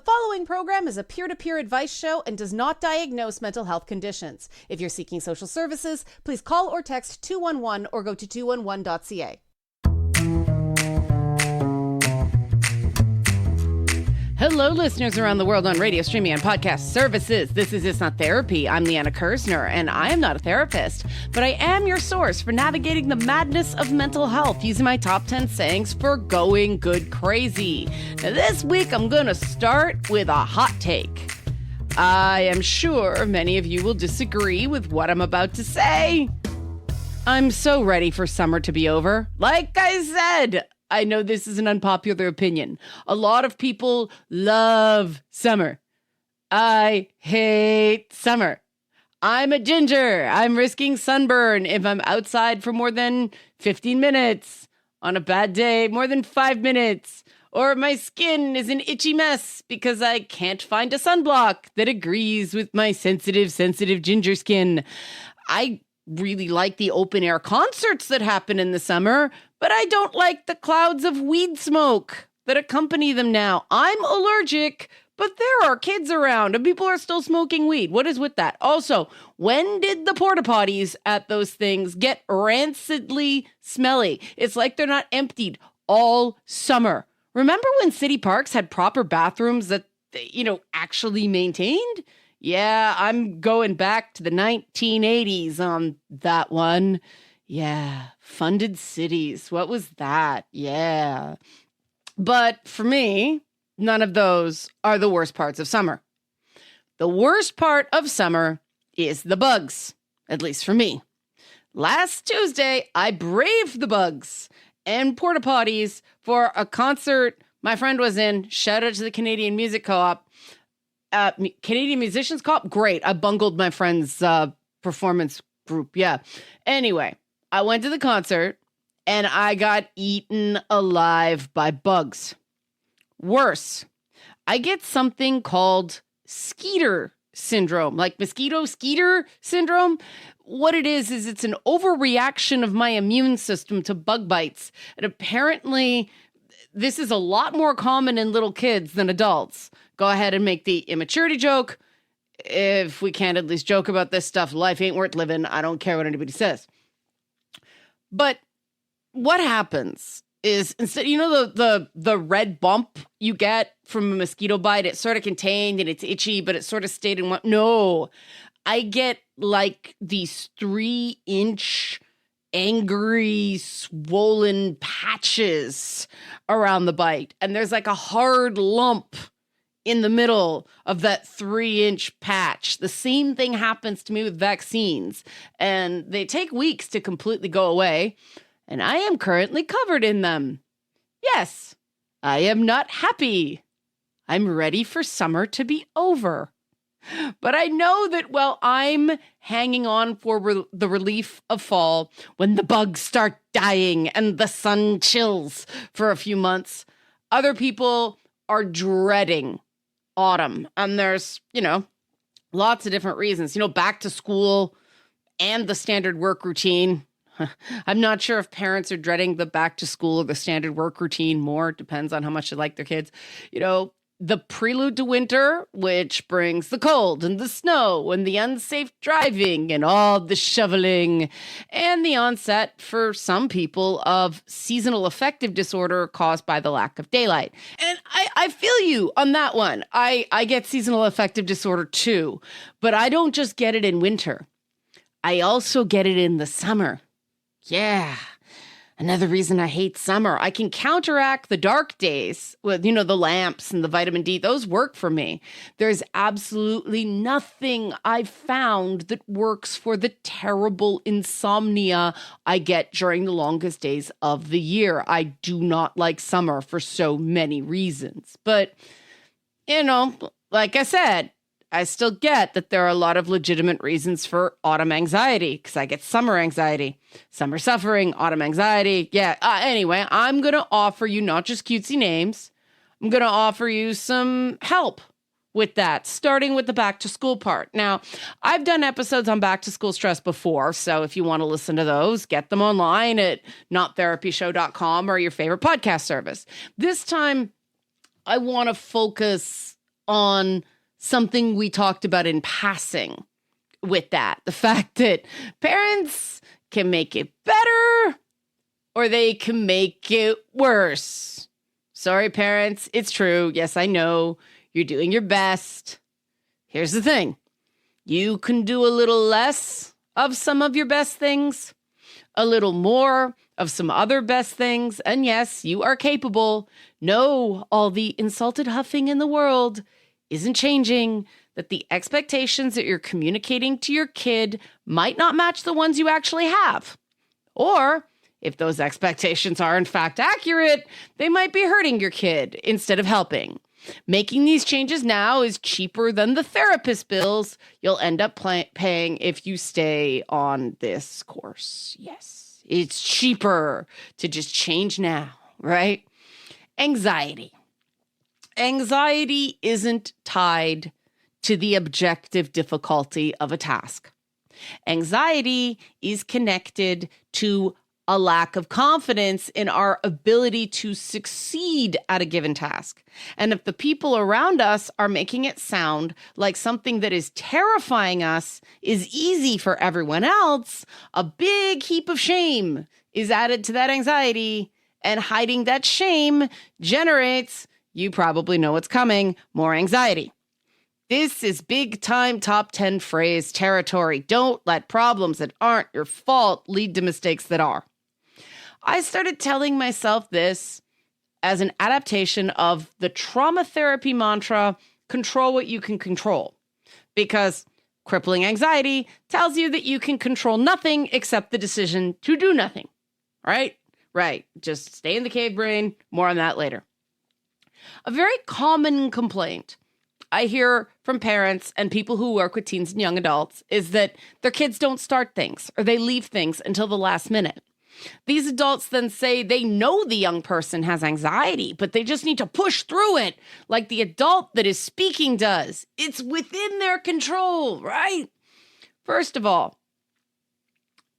following program is a peer-to-peer advice show and does not diagnose mental health conditions. If you're seeking social services, please call or text 211 or go to 211.ca. Hello, listeners around the world on radio, streaming, and podcast services. This is It's Not Therapy. I'm Liana, and I am not a therapist, but I am your source for navigating the madness of mental health using my top 10 sayings for going good crazy. Now, this week, I'm going to start with a hot take. I am sure many of you will disagree with what I'm about to say. I'm so ready for summer to be over. Like I said, I know this is an unpopular opinion. A lot of people love summer. I hate summer. I'm a ginger. I'm risking sunburn if I'm outside for more than 15 minutes. On a bad day, more than 5 minutes. Or my skin is an itchy mess because I can't find a sunblock that agrees with my sensitive ginger skin. I really like the open air concerts that happen in the summer, but I don't like the clouds of weed smoke that accompany them now. I'm allergic, but there are kids around and people are still smoking weed. What is with that? Also, when did the porta potties at those things get rancidly smelly? It's like they're not emptied all summer. Remember when city parks had proper bathrooms that, actually maintained? Yeah, I'm going back to the 1980s on that one. Yeah, funded cities. What was that? Yeah. But for me, none of those are the worst parts of summer. The worst part of summer is the bugs, at least for me. Last Tuesday, I braved the bugs and porta potties for a concert my friend was in. Shout out to the Canadian Music Co-op. Canadian Musicians Co-op? Great. I bungled my friend's performance group. Yeah. Anyway, I went to the concert and I got eaten alive by bugs. Worse, I get something called skeeter syndrome, like mosquito skeeter syndrome. What it is it's an overreaction of my immune system to bug bites. And apparently, this is a lot more common in little kids than adults. Go ahead and make the immaturity joke. If we can't at least joke about this stuff, life ain't worth living. I don't care what anybody says. But what happens is instead, the red bump you get from a mosquito bite, it's sort of contained and it's itchy, but it sort of stayed in one. No, I get like these 3-inch angry, swollen patches around the bite. And there's like a hard lump in the middle of that 3-inch patch. The same thing happens to me with vaccines, and they take weeks to completely go away, and I am currently covered in them. Yes, I am not happy. I'm ready for summer to be over. But I know that while I'm hanging on for the relief of fall, when the bugs start dying and the sun chills for a few months, other people are dreading autumn. And there's, lots of different reasons. Back to school and the standard work routine. I'm not sure if parents are dreading the back to school or the standard work routine more. It depends on how much they like their kids. The prelude to winter, which brings the cold and the snow and the unsafe driving and all the shoveling, and the onset for some people of seasonal affective disorder caused by the lack of daylight. And I feel you on that one. I get seasonal affective disorder too, but I don't just get it in winter. I also get it in the summer. Yeah. Another reason I hate summer. I can counteract the dark days with, the lamps and the vitamin D. Those work for me. There's absolutely nothing I've found that works for the terrible insomnia I get during the longest days of the year. I do not like summer for so many reasons. But, like I said, I still get that there are a lot of legitimate reasons for autumn anxiety, because I get summer anxiety, summer suffering, autumn anxiety. Yeah. Anyway, I'm going to offer you not just cutesy names. I'm going to offer you some help with that, starting with the back to school part. Now, I've done episodes on back to school stress before, so if you want to listen to those, get them online at nottherapyshow.com or your favorite podcast service. This time, I want to focus on something we talked about in passing with that. The fact that parents can make it better or they can make it worse. Sorry, parents. It's true. Yes, I know. You're doing your best. Here's the thing. You can do a little less of some of your best things, a little more of some other best things. And yes, you are capable. No, all the insulted huffing in the world isn't changing, that the expectations that you're communicating to your kid might not match the ones you actually have. Or if those expectations are in fact accurate, they might be hurting your kid instead of helping. Making these changes now is cheaper than the therapist bills you'll end up paying if you stay on this course. Yes, it's cheaper to just change now, right? Anxiety. Anxiety isn't tied to the objective difficulty of a task. Anxiety is connected to a lack of confidence in our ability to succeed at a given task. And if the people around us are making it sound like something that is terrifying us is easy for everyone else, a big heap of shame is added to that anxiety, and hiding that shame generates, you probably know what's coming, more anxiety. This is big time top 10 phrase territory. Don't let problems that aren't your fault lead to mistakes that are. I started telling myself this as an adaptation of the trauma therapy mantra, control what you can control. Because crippling anxiety tells you that you can control nothing except the decision to do nothing. Right? Right. Just stay in the cave brain. More on that later. A very common complaint I hear from parents and people who work with teens and young adults is that their kids don't start things or they leave things until the last minute. These adults then say they know the young person has anxiety, but they just need to push through it like the adult that is speaking does. It's within their control, right? First of all,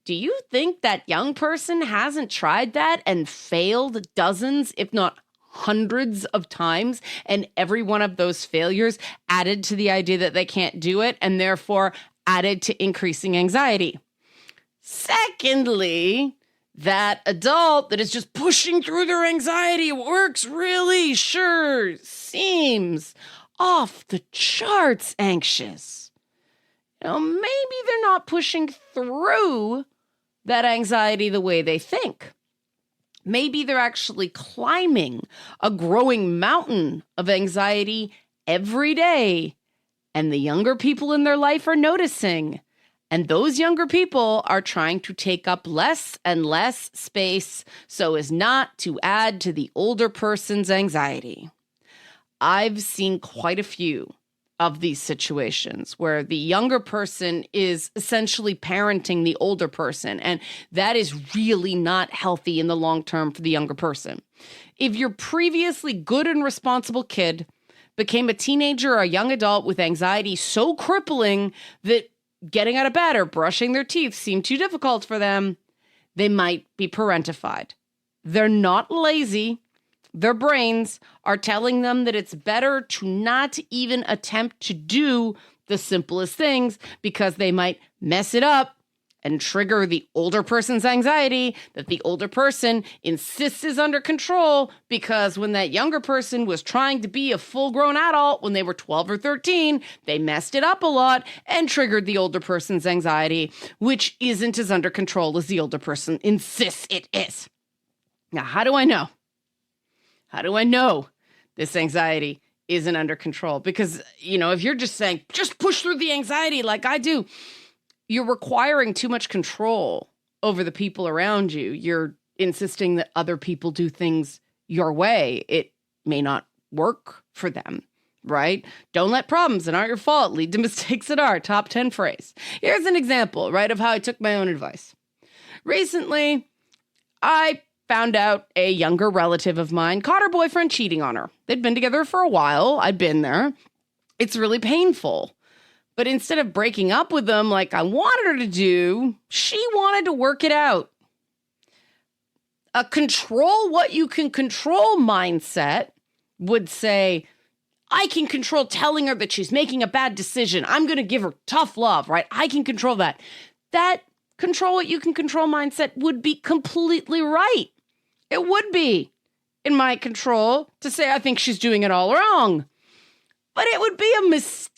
do you think that young person hasn't tried that and failed dozens, if not hundreds of times, and every one of those failures added to the idea that they can't do it and therefore added to increasing anxiety? Secondly, that adult that is just pushing through their anxiety works really sure seems off the charts anxious. Maybe they're not pushing through that anxiety the way they think. Maybe they're actually climbing a growing mountain of anxiety every day, and the younger people in their life are noticing. And those younger people are trying to take up less and less space so as not to add to the older person's anxiety. I've seen quite a few of these situations where the younger person is essentially parenting the older person, and that is really not healthy in the long term for the younger person. If your previously good and responsible kid became a teenager or a young adult with anxiety so crippling that getting out of bed or brushing their teeth seemed too difficult for them, they might be parentified. They're not lazy. Their brains are telling them that it's better to not even attempt to do the simplest things because they might mess it up and trigger the older person's anxiety that the older person insists is under control, because when that younger person was trying to be a full-grown adult when they were 12 or 13, they messed it up a lot and triggered the older person's anxiety, which isn't as under control as the older person insists it is. Now, how do I know? How do I know this anxiety isn't under control? Because, if you're just saying, just push through the anxiety like I do, you're requiring too much control over the people around you. You're insisting that other people do things your way. It may not work for them, right? Don't let problems that aren't your fault lead to mistakes that are. Top 10 phrase. Here's an example, right, of how I took my own advice. Recently, I found out a younger relative of mine caught her boyfriend cheating on her. They'd been together for a while. I'd been there. It's really painful. But instead of breaking up with them like I wanted her to do, she wanted to work it out. A control what you can control mindset would say, I can control telling her that she's making a bad decision. I'm going to give her tough love, right? I can control that. That control what you can control mindset would be completely right. It would be in my control to say I think she's doing it all wrong. But it would be a mistake.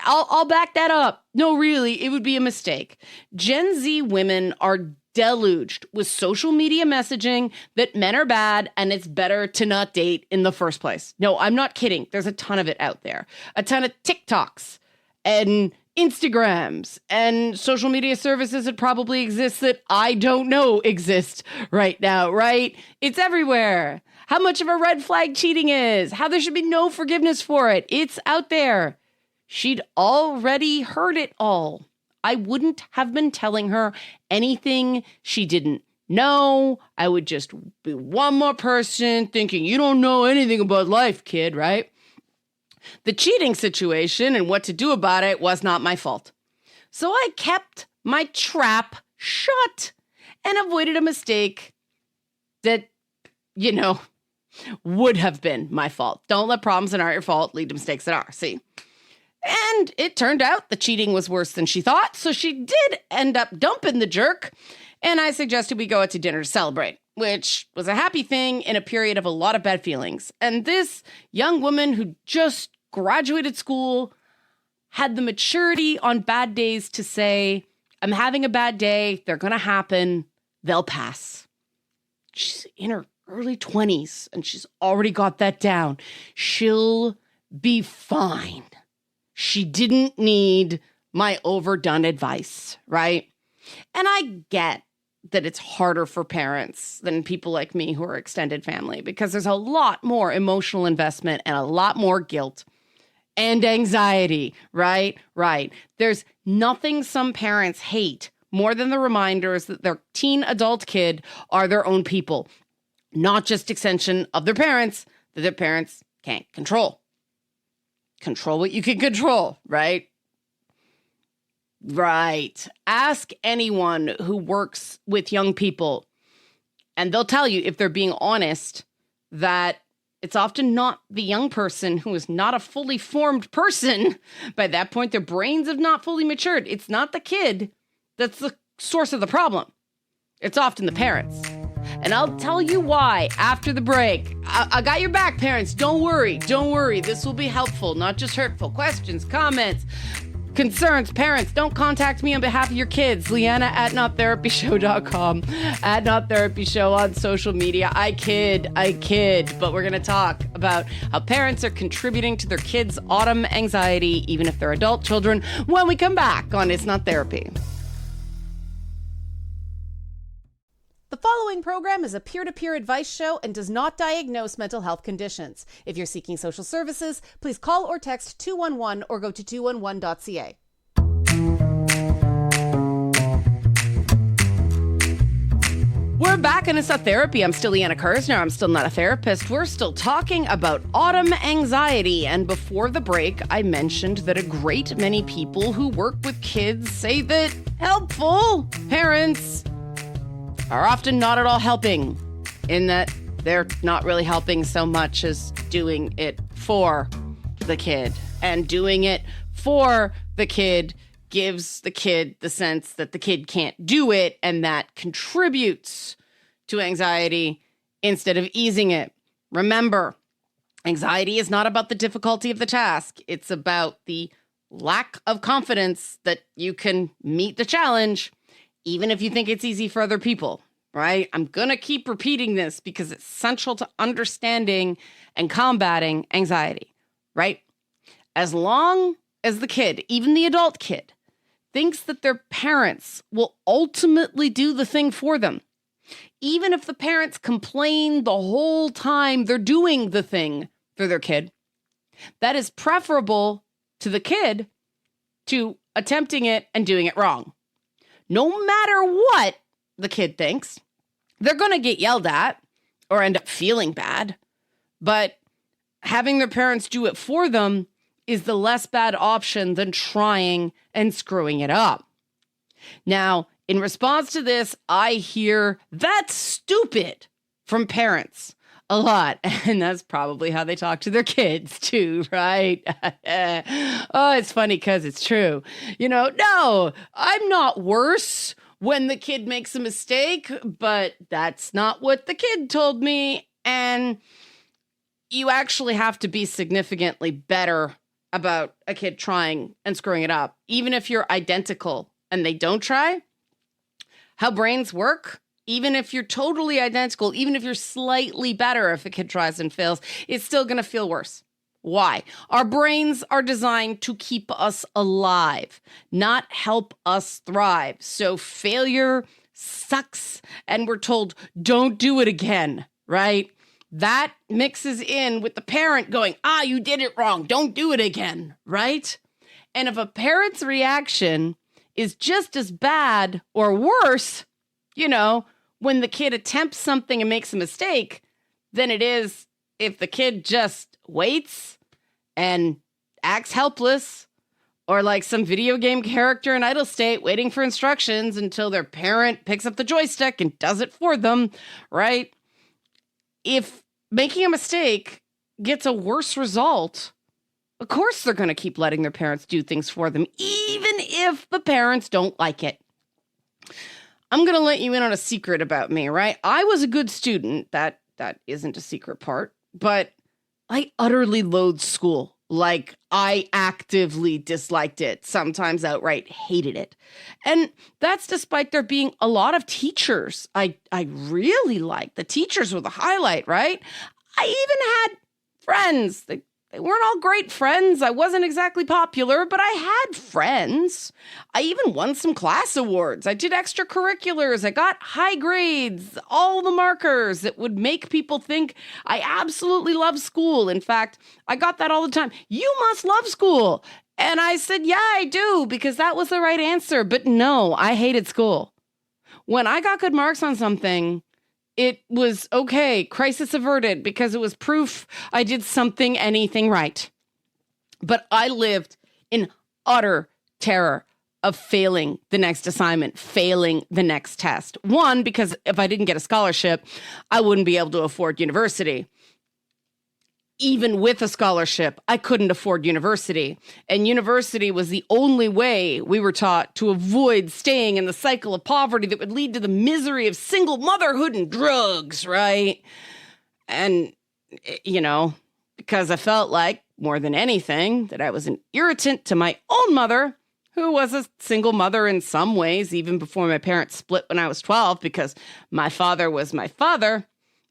I'll back that up. No, really, it would be a mistake. Gen Z women are deluged with social media messaging that men are bad and it's better to not date in the first place. No, I'm not kidding. There's a ton of it out there. A ton of TikToks and Instagrams and social media services that probably exist that I don't know exist right now, right? It's everywhere. How much of a red flag cheating is, how there should be no forgiveness for it. It's out there. She'd already heard it all. I wouldn't have been telling her anything she didn't know. I would just be one more person thinking, you don't know anything about life, kid, right? The cheating situation and what to do about it was not my fault. So I kept my trap shut and avoided a mistake that, would have been my fault. Don't let problems that aren't your fault lead to mistakes that are. See? And it turned out the cheating was worse than she thought, so she did end up dumping the jerk, and I suggested we go out to dinner to celebrate, which was a happy thing in a period of a lot of bad feelings. And this young woman who just graduated school had the maturity on bad days to say, I'm having a bad day, they're gonna happen, they'll pass. She's in her early 20s, and she's already got that down. She'll be fine. She didn't need my overdone advice, right? And I get that it's harder for parents than people like me who are extended family because there's a lot more emotional investment and a lot more guilt and anxiety, right? Right. There's nothing some parents hate more than the reminders that their teen adult kid are their own people, not just extension of their parents that their parents can't control. Control what you can control, right? Right. Ask anyone who works with young people, and they'll tell you, if they're being honest, that it's often not the young person who is not a fully formed person. By that point, their brains have not fully matured. It's not the kid that's the source of the problem. It's often the parents. And I'll tell you why after the break. I got your back, parents. Don't worry. Don't worry. This will be helpful, not just hurtful. Questions, comments, concerns, parents, don't contact me on behalf of your kids. Liana at nottherapyshow.com. At nottherapyshow on social media. I kid. But we're going to talk about how parents are contributing to their kids' autumn anxiety, even if they're adult children, when we come back on It's Not Therapy. The following program is a peer-to-peer advice show and does not diagnose mental health conditions. If you're seeking social services, please call or text 211 or go to 211.ca. We're back and It's Not Therapy. I'm still Liana Kersner. I'm still not a therapist. We're still talking about autumn anxiety. And before the break, I mentioned that a great many people who work with kids say that helpful parents are often not at all helping, in that they're not really helping so much as doing it for the kid. And doing it for the kid gives the kid the sense that the kid can't do it, and that contributes to anxiety instead of easing it. Remember, anxiety is not about the difficulty of the task. It's about the lack of confidence that you can meet the challenge, even if you think it's easy for other people, right? I'm going to keep repeating this because it's central to understanding and combating anxiety, right? As long as the kid, even the adult kid, thinks that their parents will ultimately do the thing for them, even if the parents complain the whole time they're doing the thing for their kid, that is preferable to the kid to attempting it and doing it wrong. No matter what the kid thinks, they're going to get yelled at or end up feeling bad. But having their parents do it for them is the less bad option than trying and screwing it up. Now, in response to this, I hear, "That's stupid," from parents. a lot. And that's probably how they talk to their kids too, right? Oh, it's funny because it's true. No, I'm not worse when the kid makes a mistake, but that's not what the kid told me. And you actually have to be significantly better about a kid trying and screwing it up, even if you're identical and they don't try. How brains work, even if you're totally identical, even if you're slightly better, if a kid tries and fails, it's still going to feel worse. Why? Our brains are designed to keep us alive, not help us thrive. So failure sucks, and we're told, don't do it again, right? That mixes in with the parent going, you did it wrong. Don't do it again, right? And if a parent's reaction is just as bad or worse, when the kid attempts something and makes a mistake, than it is if the kid just waits and acts helpless, or like some video game character in idle state waiting for instructions until their parent picks up the joystick and does it for them, right? If making a mistake gets a worse result, of course they're going to keep letting their parents do things for them, even if the parents don't like it. I'm going to let you in on a secret about me, right? I was a good student. That isn't a secret part, but I utterly loathed school. Like, I actively disliked it, sometimes outright hated it. And that's despite there being a lot of teachers I really liked. The teachers were the highlight, right? I even had friends. They weren't all great friends. I wasn't exactly popular, but I had friends. I even won some class awards. I did extracurriculars. I got high grades, all the markers that would make people think I absolutely love school. In fact, I got that all the time. You must love school. And I said, yeah, I do, because that was the right answer. But no, I hated school. When I got good marks on something, it was okay, crisis averted, because it was proof I did anything right. But I lived in utter terror of failing the next assignment, failing the next test. One, because if I didn't get a scholarship, I wouldn't be able to afford university. Even with a scholarship, I couldn't afford university. And university was the only way we were taught to avoid staying in the cycle of poverty that would lead to the misery of single motherhood and drugs, right? And, because I felt like, more than anything, that I was an irritant to my own mother, who was a single mother in some ways, even before my parents split when I was 12, because my father was my father.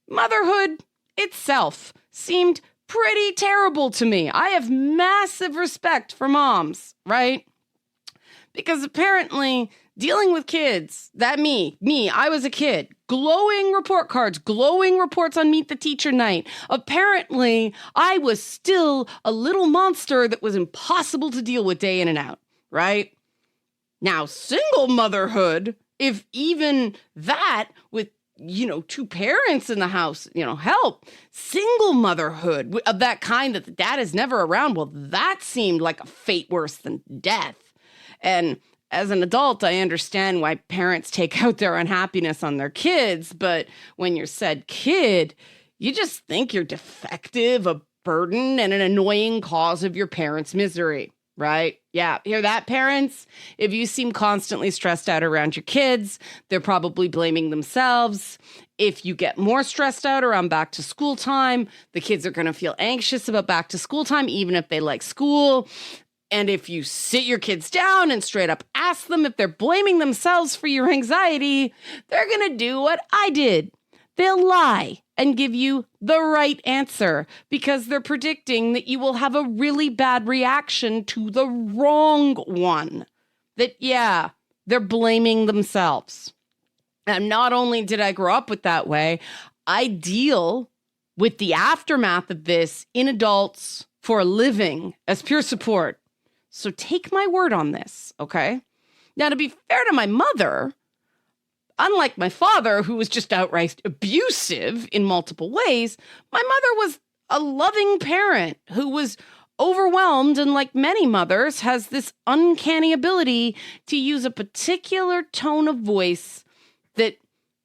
Motherhood itself seemed pretty terrible to me. I have massive respect for moms, right? Because apparently dealing with kids, I was a kid, glowing report cards, glowing reports on Meet the Teacher night. Apparently I was still a little monster that was impossible to deal with day in and out, right? Now, single motherhood, if even that with two parents in the house, help. Single motherhood of that kind that the dad is never around, well, that seemed like a fate worse than death. And as an adult, I understand why parents take out their unhappiness on their kids, but when you're said kid, you just think you're defective, a burden, and an annoying cause of your parents' misery. Right? Yeah. Hear that, parents? If you seem constantly stressed out around your kids, they're probably blaming themselves. If you get more stressed out around back to school time, the kids are going to feel anxious about back to school time, even if they like school. And if you sit your kids down and straight up ask them if they're blaming themselves for your anxiety, they're going to do what I did. They'll lie and give you the right answer because they're predicting that you will have a really bad reaction to the wrong one. That, yeah, they're blaming themselves. And not only did I grow up with that way, I deal with the aftermath of this in adults for a living as peer support. So take my word on this, okay? Now, to be fair to my mother, unlike my father, who was just outright abusive in multiple ways, my mother was a loving parent who was overwhelmed and, like many mothers, has this uncanny ability to use a particular tone of voice that,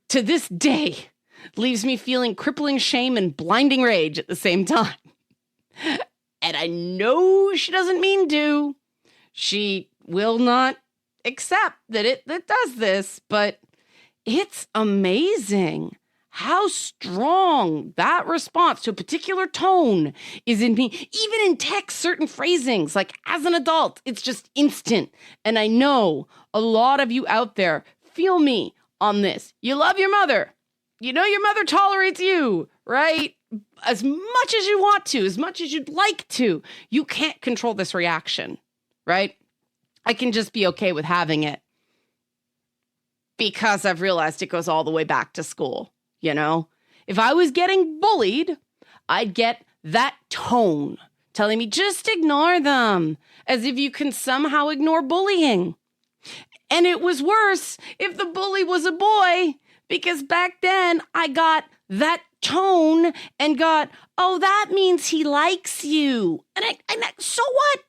to this day, leaves me feeling crippling shame and blinding rage at the same time. And I know she doesn't mean to. She will not accept that it does this, but it's amazing how strong that response to a particular tone is in me. Even in text, certain phrasings, like as an adult, it's just instant. And I know a lot of you out there feel me on this. You love your mother. You know your mother tolerates you, right? As much as you want to, as much as you'd like to. You can't control this reaction, right? I can just be okay with having it because I've realized it goes all the way back to school. You know, if I was getting bullied, I'd get that tone telling me just ignore them, as if you can somehow ignore bullying. And it was worse if the bully was a boy, because back then I got that tone and got, oh, that means he likes you. And so what?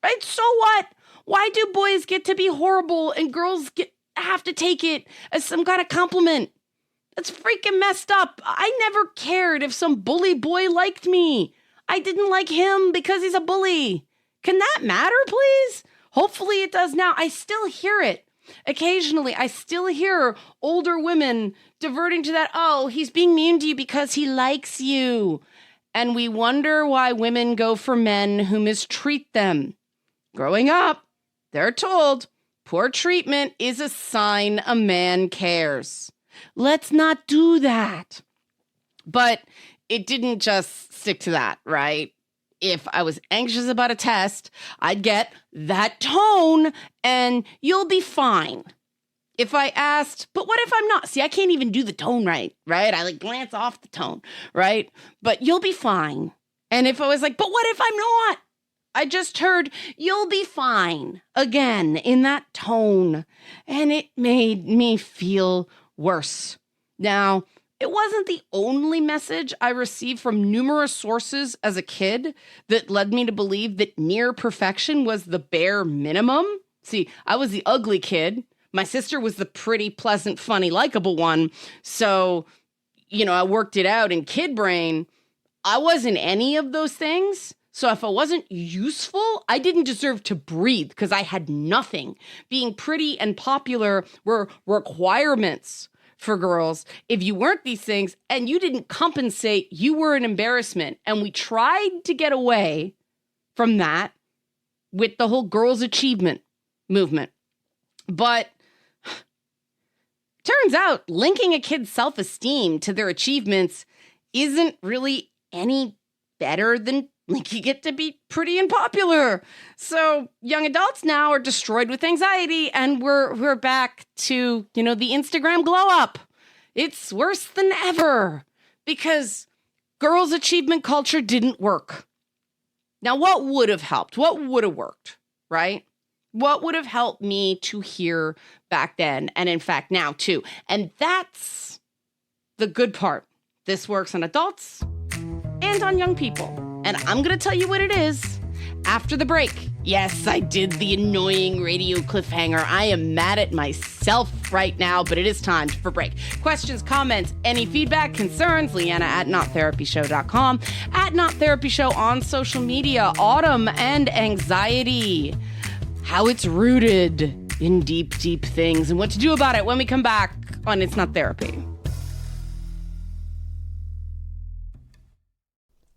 Right? So what? Why do boys get to be horrible and girls have to take it as some kind of compliment? That's freaking messed up. I never cared if some bully boy liked me. I didn't like him because he's a bully. Can that matter, please? Hopefully it does now. I still hear it. Occasionally, I still hear older women diverting to that, oh, he's being mean to you because he likes you. And we wonder why women go for men who mistreat them. Growing up, they're told poor treatment is a sign a man cares. Let's not do that. But it didn't just stick to that, right? If I was anxious about a test, I'd get that tone and you'll be fine. If I asked, but what if I'm not? See, I can't even do the tone right? I like glance off the tone, right? But you'll be fine. And if I was like, but what if I'm not? I just heard, you'll be fine, again, in that tone. And it made me feel worse. Now, it wasn't the only message I received from numerous sources as a kid that led me to believe that near perfection was the bare minimum. See, I was the ugly kid. My sister was the pretty, pleasant, funny, likable one. So, I worked it out in kid brain. I wasn't any of those things. So if I wasn't useful, I didn't deserve to breathe because I had nothing. Being pretty and popular were requirements for girls. If you weren't these things and you didn't compensate, you were an embarrassment. And we tried to get away from that with the whole girls' achievement movement. But turns out linking a kid's self-esteem to their achievements isn't really any better than linking it to be pretty and popular. So young adults now are destroyed with anxiety, and we're back to, the Instagram glow up. It's worse than ever because girls' achievement culture didn't work. Now, what would have helped? What would have worked, right? What would have helped me to hear back then, and in fact now too? And that's the good part. This works on adults and on young people. And I'm going to tell you what it is after the break. Yes, I did the annoying radio cliffhanger. I am mad at myself right now, but it is time for break. Questions, comments, any feedback, concerns, Liana at nottherapyshow.com, at nottherapyshow on social media. Autumn and anxiety, how it's rooted in deep, deep things, and what to do about it when we come back on It's Not Therapy.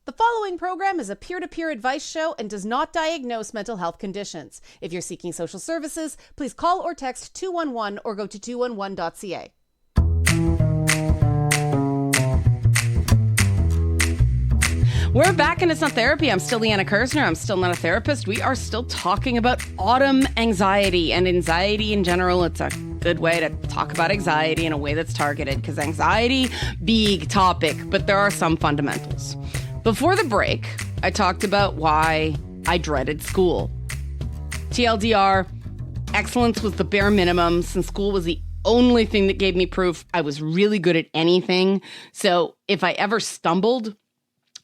The following program is a peer-to-peer advice show and does not diagnose mental health conditions. If you're seeking social services, please call or text 211 or go to 211.ca. We're back and It's Not Therapy. I'm still Liana Kersner. I'm still not a therapist. We are still talking about autumn anxiety and anxiety in general. It's a good way to talk about anxiety in a way that's targeted because anxiety, big topic, but there are some fundamentals. Before the break, I talked about why I dreaded school. TLDR, excellence was the bare minimum since school was the only thing that gave me proof I was really good at anything. So if I ever stumbled,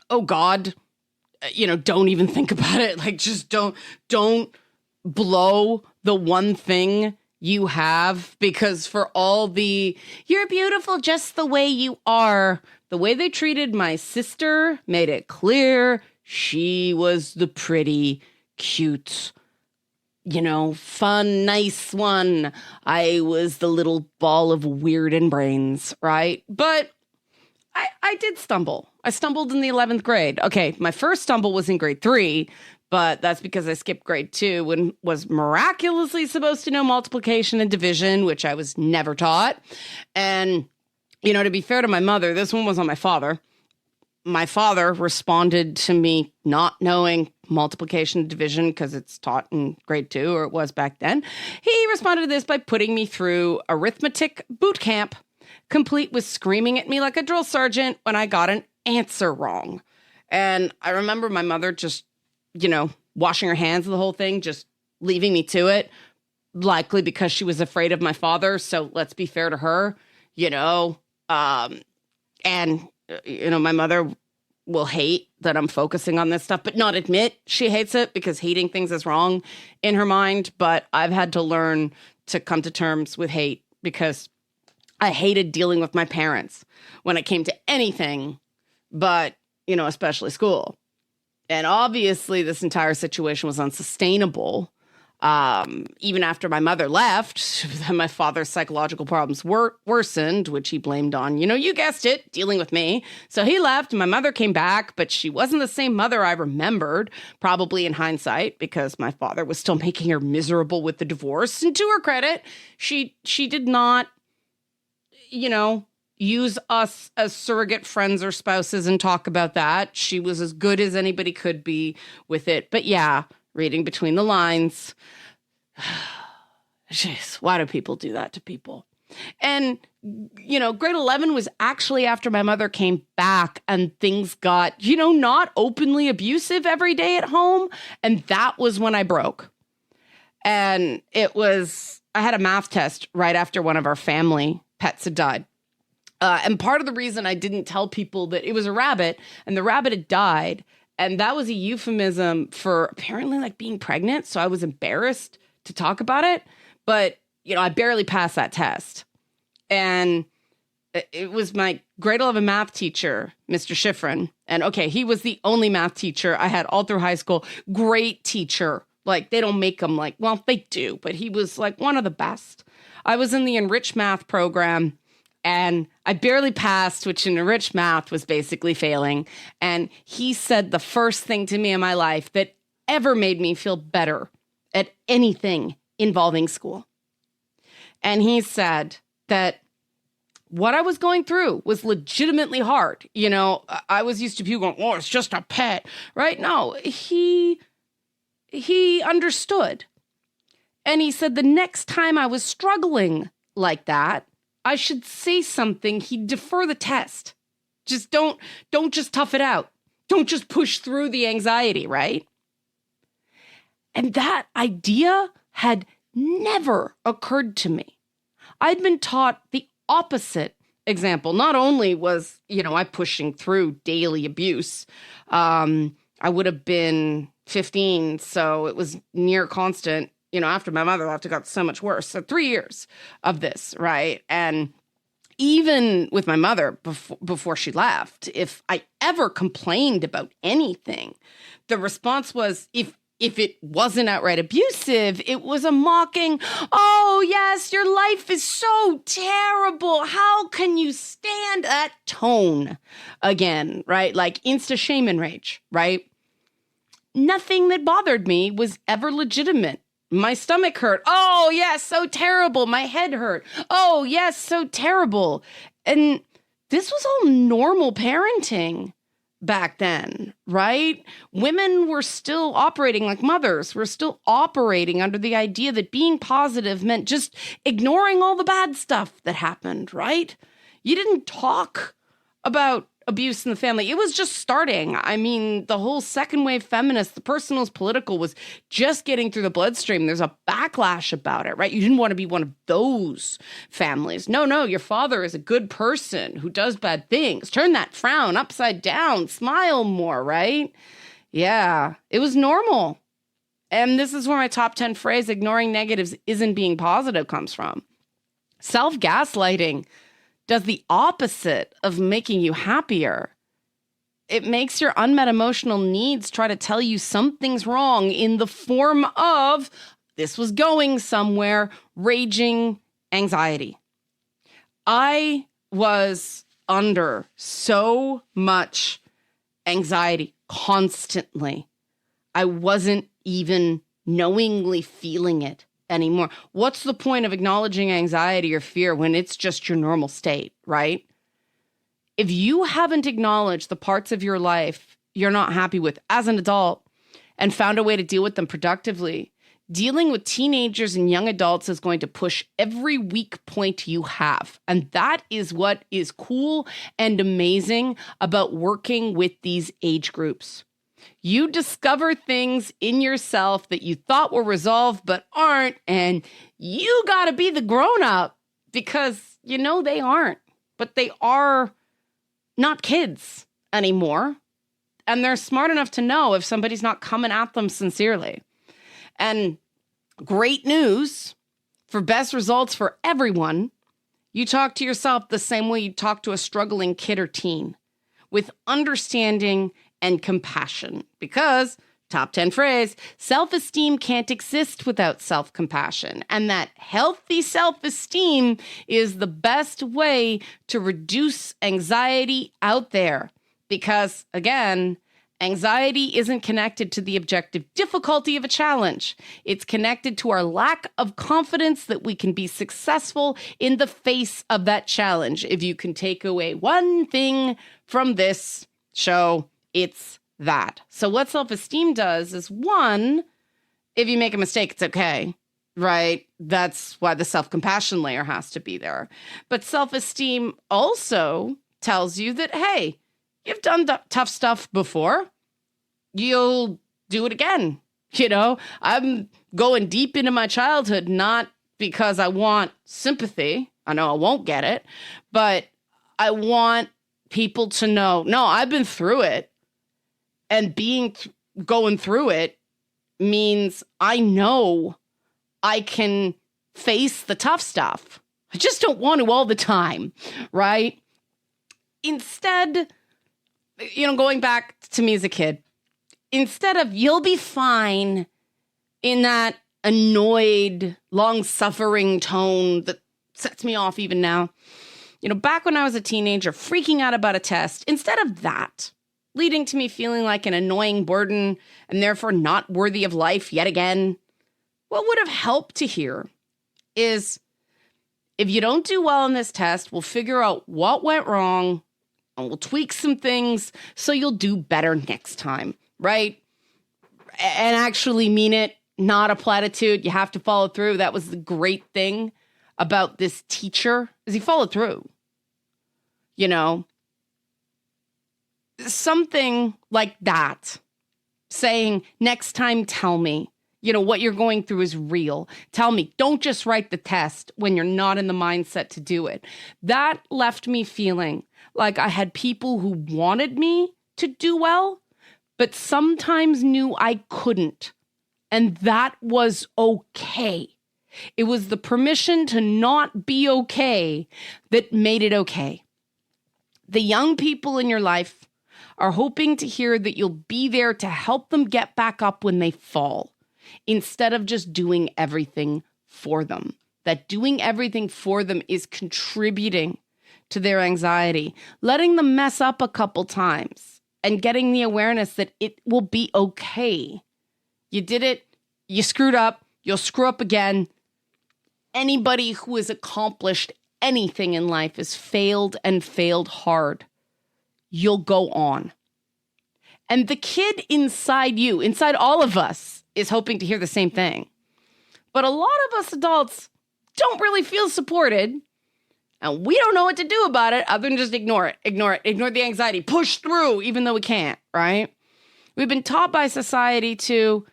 oh God, don't even think about it. Like, just don't blow the one thing you have, because for all the, you're beautiful just the way you are, the way they treated my sister made it clear she was the pretty, cute, fun, nice one. I was the little ball of weird and brains, right? But I did stumble. I stumbled in the 11th grade. Okay, my first stumble was in grade 3, but that's because I skipped grade 2 and was miraculously supposed to know multiplication and division, which I was never taught. And, to be fair to my mother, this one was on my father. My father responded to me not knowing multiplication and division because it's taught in grade 2, or it was back then. He responded to this by putting me through arithmetic boot camp, complete with screaming at me like a drill sergeant when I got an answer wrong. And I remember my mother just, washing her hands of the whole thing, just leaving me to it, likely because she was afraid of my father. So let's be fair to her, my mother will hate that I'm focusing on this stuff, but not admit she hates it because hating things is wrong in her mind. But I've had to learn to come to terms with hate because I hated dealing with my parents when it came to anything, but, especially school. And obviously this entire situation was unsustainable. Even after my mother left, my father's psychological problems worsened, which he blamed on, you guessed it, dealing with me. So he left and my mother came back, but she wasn't the same mother I remembered, probably in hindsight, because my father was still making her miserable with the divorce. And to her credit, she did not, use us as surrogate friends or spouses and talk about that. She was as good as anybody could be with it. But yeah, reading between the lines. Jeez, why do people do that to people? And, grade 11 was actually after my mother came back and things got, not openly abusive every day at home. And that was when I broke. And I had a math test right after one of our family pets had died. And part of the reason I didn't tell people that it was a rabbit and the rabbit had died, and that was a euphemism for apparently being pregnant. So I was embarrassed to talk about it. But, I barely passed that test. And it was my grade 11 math teacher, Mr. Schifrin. And okay, he was the only math teacher I had all through high school. Great teacher. They don't make them they do, but he was one of the best. I was in the enriched math program. And I barely passed, which in enriched math was basically failing. And he said the first thing to me in my life that ever made me feel better at anything involving school. And he said that what I was going through was legitimately hard. I was used to people going, oh, it's just a pet, right? No, he understood. And he said the next time I was struggling like that, I should say something. He'd defer the test. Just don't just tough it out. Don't just push through the anxiety, right? And that idea had never occurred to me. I'd been taught the opposite example. Not only was, I pushing through daily abuse. I would have been 15, so it was near constant. After my mother left, it got so much worse. So 3 years of this, right? And even with my mother before she left, if I ever complained about anything, the response was, if it wasn't outright abusive, it was a mocking, oh, yes, your life is so terrible. How can you stand that tone again, right? Insta shame and rage, right? Nothing that bothered me was ever legitimate. My stomach hurt. Oh, yes, so terrible. My head hurt. Oh, yes, so terrible. And this was all normal parenting back then, right? Women were still operating like mothers. We're still operating under the idea that being positive meant just ignoring all the bad stuff that happened, right? You didn't talk about abuse in the family. It was just starting. I mean, the whole second wave feminist, the personalist political was just getting through the bloodstream. There's a backlash about it, right? You didn't want to be one of those families. No, your father is a good person who does bad things. Turn that frown upside down. Smile more, right? Yeah, it was normal. And this is where my top 10 phrase, ignoring negatives isn't being positive, comes from. Self-gaslighting does the opposite of making you happier. It makes your unmet emotional needs try to tell you something's wrong in the form of, this was going somewhere, raging anxiety. I was under so much anxiety constantly. I wasn't even knowingly feeling it anymore. What's the point of acknowledging anxiety or fear when it's just your normal state, right? If you haven't acknowledged the parts of your life you're not happy with as an adult and found a way to deal with them productively, dealing with teenagers and young adults is going to push every weak point you have. And that is what is cool and amazing about working with these age groups. You discover things in yourself that you thought were resolved but aren't, and you got to be the grown-up because, they aren't. But they are not kids anymore, and they're smart enough to know if somebody's not coming at them sincerely. And great news, for best results for everyone, you talk to yourself the same way you talk to a struggling kid or teen, with understanding and compassion. Because, top 10 phrase, self-esteem can't exist without self-compassion. And that healthy self-esteem is the best way to reduce anxiety out there. Because, again, anxiety isn't connected to the objective difficulty of a challenge. It's connected to our lack of confidence that we can be successful in the face of that challenge. If you can take away one thing from this show, it's that. So what self-esteem does is, one, if you make a mistake, it's okay, right? That's why the self-compassion layer has to be there. But self-esteem also tells you that, hey, you've done tough stuff before. You'll do it again. I'm going deep into my childhood, not because I want sympathy. I know I won't get it, but I want people to know, no, I've been through it. And going through it means I know I can face the tough stuff. I just don't want to all the time, right? Instead, going back to me as a kid, instead of you'll be fine in that annoyed, long-suffering tone that sets me off even now, back when I was a teenager, freaking out about a test, instead of that, leading to me feeling like an annoying burden and therefore not worthy of life yet again, what would have helped to hear is, if you don't do well on this test, we'll figure out what went wrong and we'll tweak some things so you'll do better next time, right? And actually mean it, not a platitude. You have to follow through. That was the great thing about this teacher, is he followed through. Something like that, saying, next time, tell me, what you're going through is real. Tell me, don't just write the test when you're not in the mindset to do it. That left me feeling like I had people who wanted me to do well, but sometimes knew I couldn't. And that was okay. It was the permission to not be okay that made it okay. The young people in your life are hoping to hear that you'll be there to help them get back up when they fall, instead of just doing everything for them. That doing everything for them is contributing to their anxiety, letting them mess up a couple times and getting the awareness that it will be okay. You did it, you screwed up, you'll screw up again. Anybody who has accomplished anything in life has failed and failed hard. You'll go on. And the kid inside you, inside all of us, is hoping to hear the same thing. But a lot of us adults don't really feel supported. And we don't know what to do about it other than just ignore it, ignore the anxiety, push through, even though we can't, right? We've been taught by society to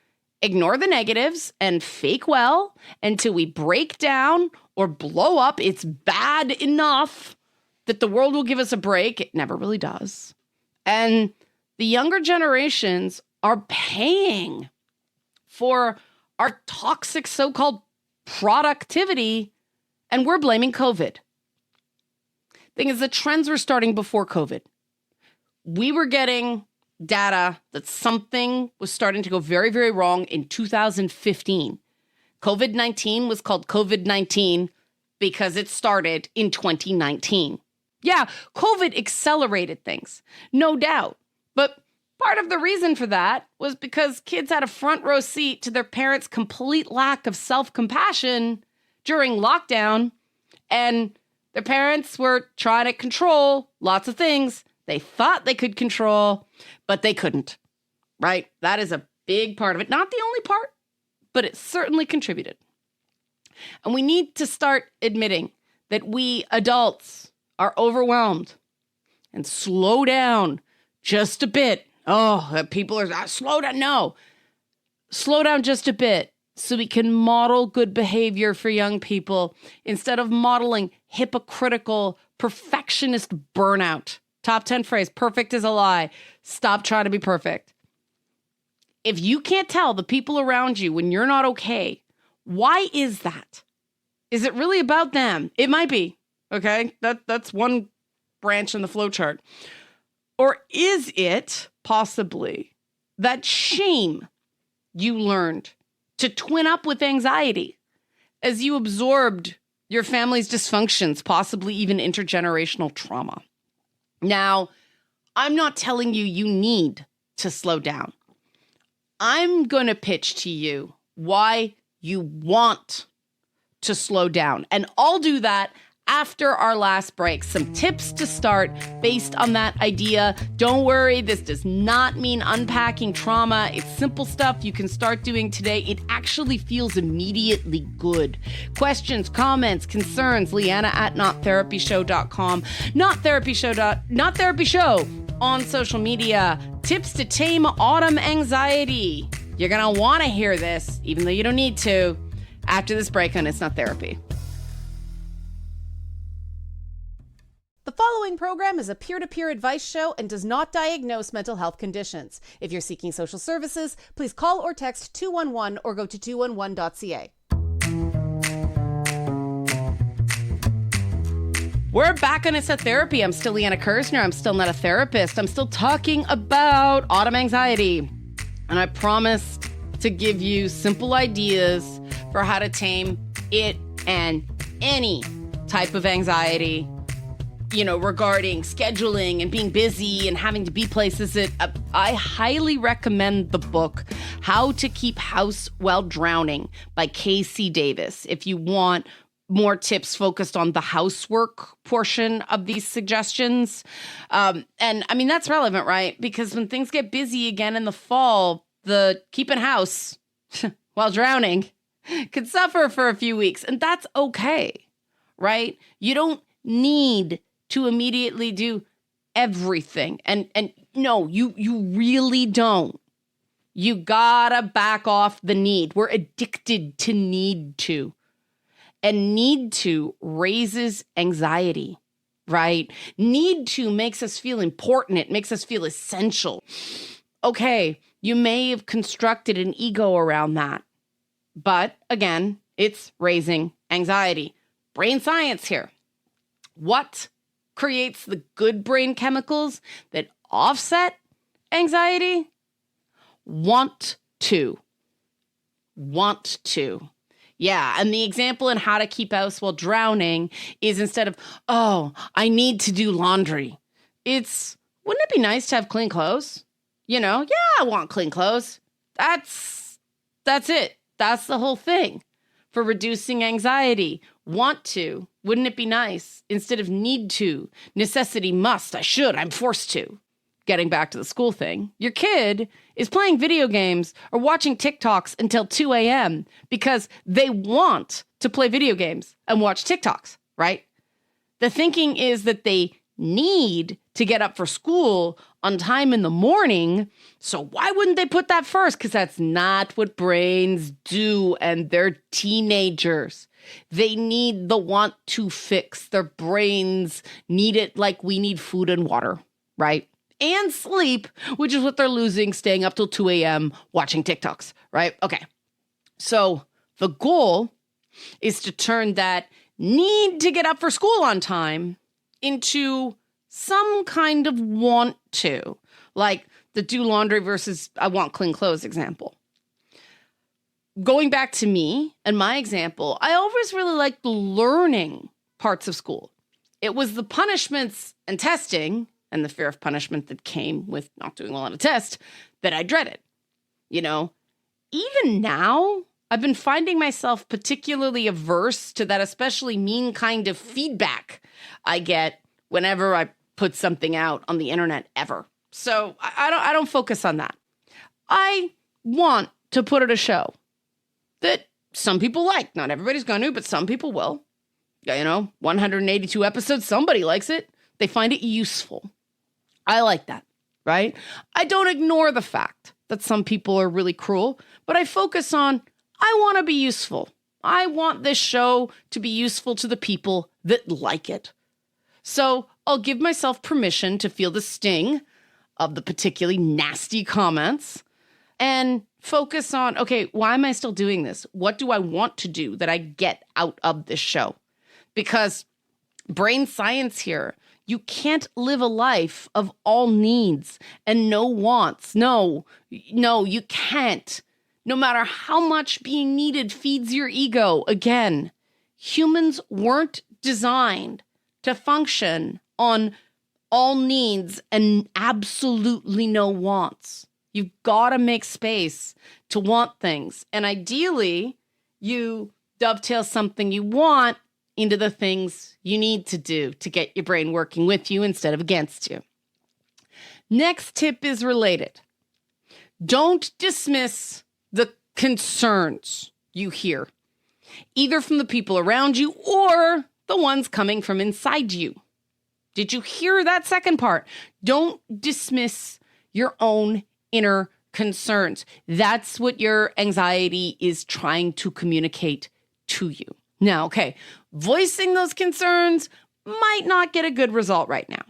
ignore the negatives and fake well until we break down or blow up. It's bad enough that the world will give us a break. It never really does. And the younger generations are paying for our toxic so-called productivity, and we're blaming COVID. Thing is, the trends were starting before COVID. We were getting data that something was starting to go very, very wrong in 2015. COVID-19 was called COVID-19 because it started in 2019. Yeah, COVID accelerated things, no doubt. But part of the reason for that was because kids had a front row seat to their parents' complete lack of self-compassion during lockdown, and their parents were trying to control lots of things they thought they could control, but they couldn't, right? That is a big part of it. Not the only part, but it certainly contributed. And we need to start admitting that we adults are overwhelmed and slow down just a bit. Oh, people are slow down. No, slow down just a bit so we can model good behavior for young people instead of modeling hypocritical, perfectionist burnout. Top 10 phrase, perfect is a lie. Stop trying to be perfect. If you can't tell the people around you when you're not okay, why is that? Is it really about them? It might be, okay? That's one branch in the flowchart. Or is it possibly that shame you learned to twin up with anxiety as you absorbed your family's dysfunctions, possibly even intergenerational trauma? Now, I'm not telling you you need to slow down. I'm going to pitch to you why you want to slow down. And I'll do that after our last break. Some tips to start based on that idea. Don't worry, this does not mean unpacking trauma. It's simple stuff you can start doing today. It actually feels immediately good. Questions, comments, concerns, Liana at nottherapyshow.com. Not Therapy Show on social media. Tips to tame autumn anxiety. You're going to want to hear this, even though you don't need to, after this break on It's Not Therapy. The following program is a peer-to-peer advice show and does not diagnose mental health conditions. If you're seeking social services, please call or text 211 or go to 211.ca. We're back on It's Not Therapy. I'm still Liana Kirsner. I'm still not a therapist. I'm still talking about autumn anxiety. And I promised to give you simple ideas for how to tame it and any type of anxiety, regarding scheduling and being busy and having to be places that I highly recommend the book, How to Keep House While Drowning by Casey Davis. If you want more tips focused on the housework portion of these suggestions. And I mean, that's relevant, right? Because when things get busy again in the fall, the keeping house while drowning could suffer for a few weeks. And that's okay, right? You don't need to immediately do everything. And no, you really don't. You gotta back off the need. We're addicted to need to. And need to raises anxiety, right? Need to makes us feel important. It makes us feel essential. Okay, you may have constructed an ego around that. But again, it's raising anxiety. Brain science here. What creates the good brain chemicals that offset anxiety? Want to. Yeah, and the example in How to Keep House While Drowning is instead of, oh, I need to do laundry, it's, wouldn't it be nice to have clean clothes? Yeah, I want clean clothes. That's it. That's the whole thing for reducing anxiety. Want to, wouldn't it be nice? Instead of need to, necessity, must, I should, I'm forced to. Getting back to the school thing, your kid is playing video games or watching TikToks until 2 a.m. because they want to play video games and watch TikToks, right? The thinking is that they need to get up for school on time in the morning, so why wouldn't they put that first? Because that's not what brains do, and they're teenagers. They need the want to fix. Their brains need it like we need food and water, right? and sleep, which is what they're losing staying up till 2 a.m. watching TikToks, right? Okay. So the goal is to turn that need to get up for school on time into some kind of want to, like the do laundry versus I want clean clothes example. Going back to me and my example, I always really liked the learning parts of school. It was the punishments and testing and the fear of punishment that came with not doing well on a test that I dreaded. You know, even now, I've been finding myself particularly averse to that especially mean kind of feedback I get whenever I put something out on the internet ever. So I don't focus on that. I want to put out a show that some people like. Not everybody's going to, but some people will. 182 episodes, somebody likes it. They find it useful. I like that, right? I don't ignore the fact that some people are really cruel, but I focus on, I want to be useful. I want this show to be useful to the people that like it. So I'll give myself permission to feel the sting of the particularly nasty comments and focus on, okay, why am I still doing this? What do I want to do that I get out of this show? Because brain science here, you can't live a life of all needs and no wants. No, you can't. No matter how much being needed feeds your ego. Again, humans weren't designed to function on all needs and absolutely no wants. You've got to make space to want things. And ideally, you dovetail something you want into the things you need to do to get your brain working with you instead of against you. Next tip is related. Don't dismiss the concerns you hear, either from the people around you or the ones coming from inside you. Did you hear that second part? Don't dismiss your own inner concerns. That's what your anxiety is trying to communicate to you. Now, okay, voicing those concerns might not get a good result right now,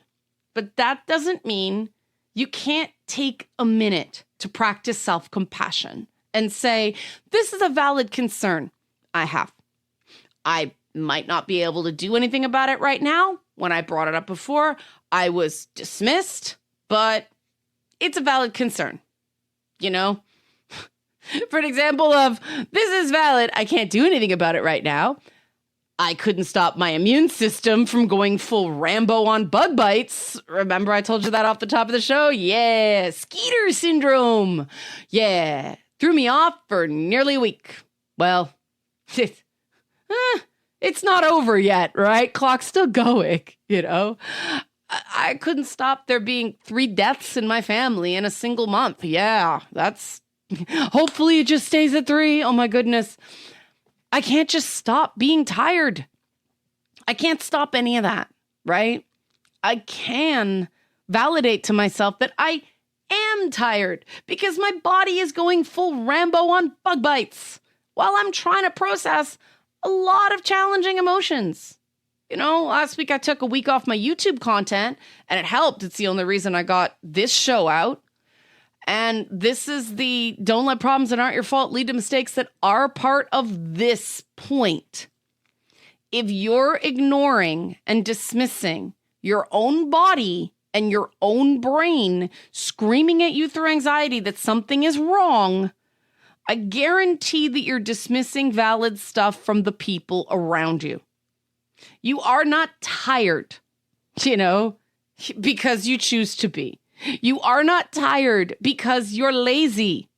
but that doesn't mean you can't take a minute to practice self-compassion and say, this is a valid concern I have. I might not be able to do anything about it right now. When I brought it up before, I was dismissed, but it's a valid concern, For an example of, this is valid, I can't do anything about it right now. I couldn't stop my immune system from going full Rambo on bug bites. Remember I told you that off the top of the show? Yeah, Skeeter syndrome. Yeah, threw me off for nearly a week. Well, it's not over yet, right? Clock's still going, I couldn't stop there being 3 deaths in my family in a single month. Yeah, hopefully it just stays at 3. Oh my goodness. I can't just stop being tired. I can't stop any of that, right? I can validate to myself that I am tired because my body is going full Rambo on bug bites while I'm trying to process a lot of challenging emotions. Last week I took a week off my YouTube content and it helped. It's the only reason I got this show out. And this is the don't let problems that aren't your fault lead to mistakes that are part of this point. If you're ignoring and dismissing your own body and your own brain screaming at you through anxiety that something is wrong, I guarantee that you're dismissing valid stuff from the people around you. You are not tired, because you choose to be. You are not tired because you're lazy.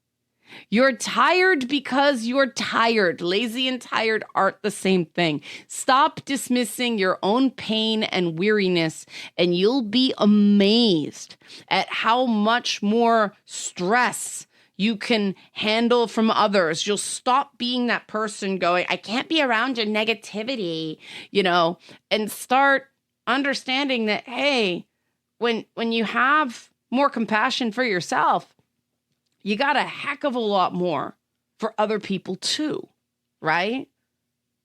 You're tired because you're tired. Lazy and tired aren't the same thing. Stop dismissing your own pain and weariness, and you'll be amazed at how much more stress you can handle from others. You'll stop being that person going, I can't be around your negativity, and start understanding that, hey, when you have more compassion for yourself, you got a heck of a lot more for other people too, right?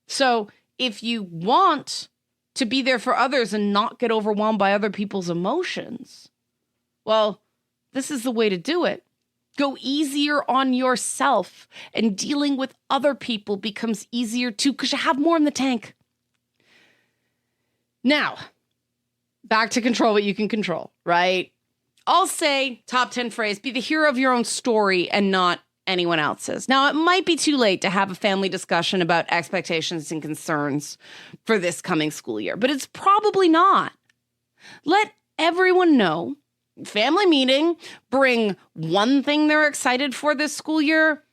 So if you want to be there for others and not get overwhelmed by other people's emotions, Well, this is the way to do it. Go easier on yourself, and dealing with other people becomes easier too because you have more in the tank. Now, back to control what you can control, right? I'll say top 10 phrase, be the hero of your own story and not anyone else's. Now, it might be too late to have a family discussion about expectations and concerns for this coming school year, but it's probably not. Let everyone know. Family meeting, bring one thing they're excited for this school year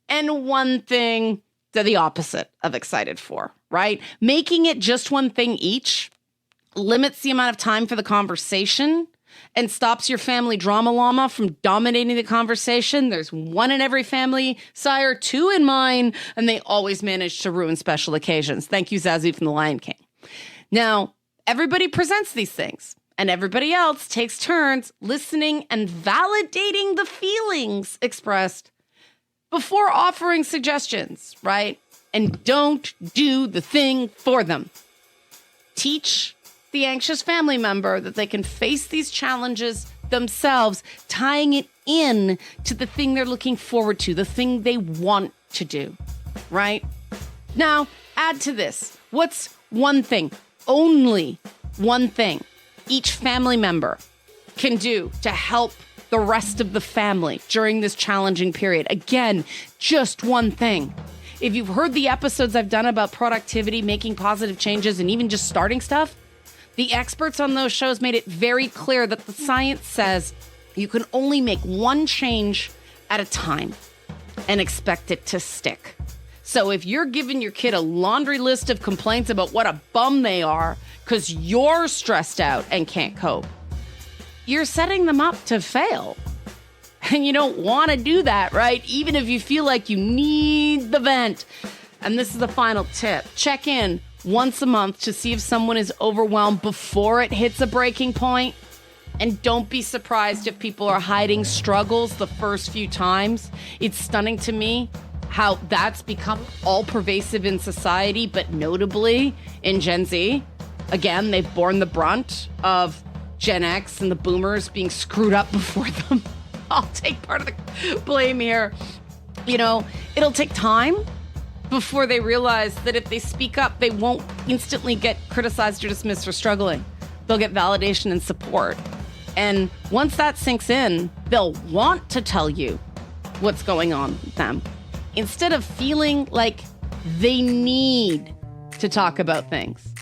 and one thing they're the opposite of excited for, right? Making it just one thing each limits the amount of time for the conversation and stops your family drama llama from dominating the conversation. There's one in every family, sire, two in mine, and they always manage to ruin special occasions. Thank you, Zazu from The Lion King. Now, everybody presents these things. And everybody else takes turns listening and validating the feelings expressed before offering suggestions, right? And don't do the thing for them. Teach the anxious family member that they can face these challenges themselves, tying it in to the thing they're looking forward to, the thing they want to do, right? Now, add to this. What's one thing, only one thing, each family member can do to help the rest of the family during this challenging period? Again, just one thing. If you've heard the episodes I've done about productivity, making positive changes, and even just starting stuff, the experts on those shows made it very clear that the science says you can only make one change at a time and expect it to stick. So if you're giving your kid a laundry list of complaints about what a bum they are because you're stressed out and can't cope, you're setting them up to fail. And you don't want to do that, right? Even if you feel like you need the vent. And this is the final tip. Check in once a month to see if someone is overwhelmed before it hits a breaking point. And don't be surprised if people are hiding struggles the first few times. It's stunning to me how that's become all pervasive in society, but notably in Gen Z. Again, they've borne the brunt of Gen X and the boomers being screwed up before them. I'll take part of the blame here. You know, it'll take time before they realize that if they speak up, they won't instantly get criticized or dismissed for struggling. They'll get validation and support. And once that sinks in, they'll want to tell you what's going on with them, instead of feeling like they need to talk about things.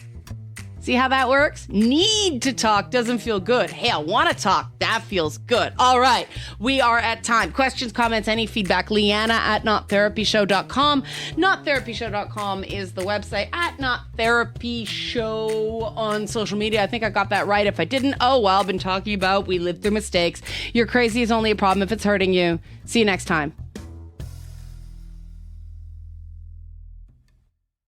See how that works? Need to talk doesn't feel good. Hey, I want to talk. That feels good. All right. We are at time. Questions, comments, any feedback, Liana at nottherapyshow.com. Nottherapyshow.com is the website. At nottherapyshow on social media. I think I got that right. If I didn't, oh well, I've been talking about we live through mistakes. You're crazy is only a problem if it's hurting you. See you next time.